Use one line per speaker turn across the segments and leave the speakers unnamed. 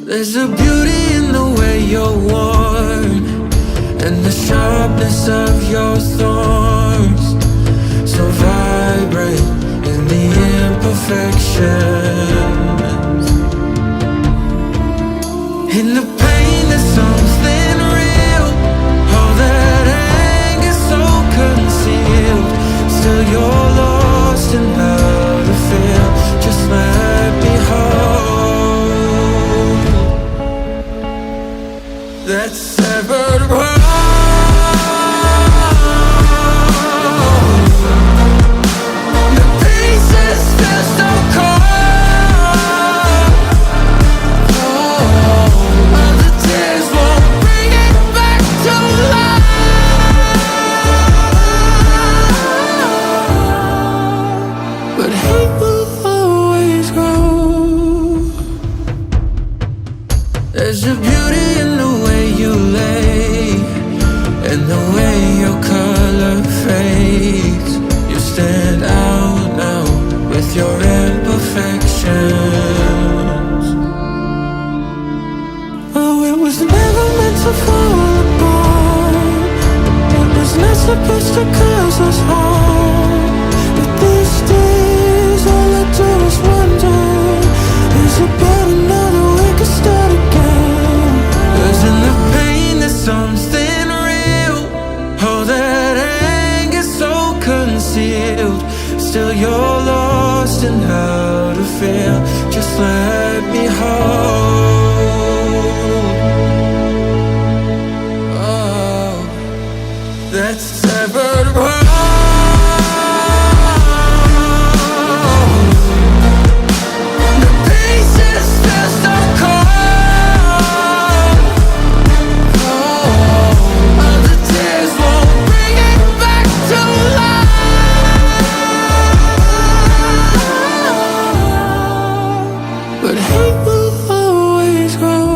There's a beauty in the way you're worn, and the sharpness of your thorns, so vibrant in the imperfections. In the pain there's something real. All that anger so concealed. Still you're lost in how to feel. Just let me hold that severed world. The pieces still so cold. All the tears won't bring it back to life. But hate will always grow. There's a beauty in the way you lay, and the way your color fades. You stand out now with your imperfections. Oh, it was never meant to fall apart. It was not supposed to cause us harm. But these days all I do is wonder, is about another we could start again. 'Cause in the pain there's something real. All that anger so concealed. Still you're lost in how to feel. Just let me hold that severed world. The pieces still so cold. All the tears won't bring it back to life. But hate will always grow.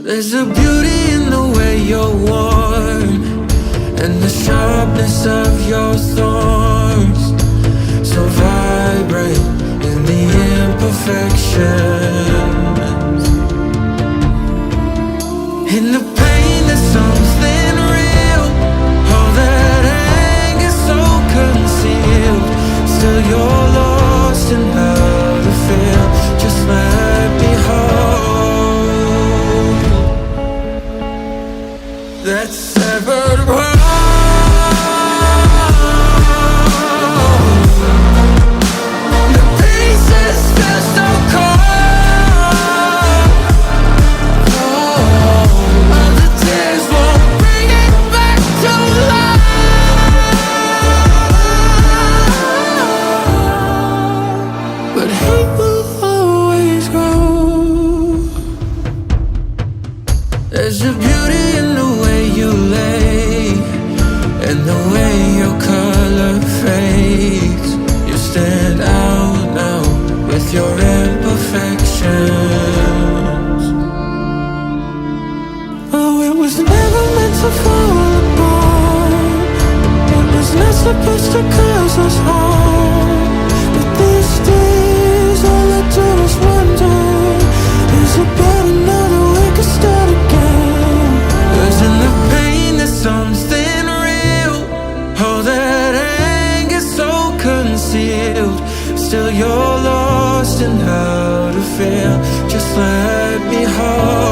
There's a beauty in the way you're worn, and the sharpness of your thorns, so vibrant in the imperfections. In the pain there's something real. All that anger so concealed. Still you're lost in how to feel. Just let me hold that severed world. The pieces still so cold. All the tears won't bring it back to life. But hate will always grow. There's a beauty in the way you lay, and the way your color fades. You stand out now with your imperfections. Oh, it was never meant to fall apart. It was not supposed to cause us harm. But these days all I do is wonder, is about another we could start again. 'Cause in the pain there's something real. All that anger so concealed. Still you're lost in how to feel. Just let me hold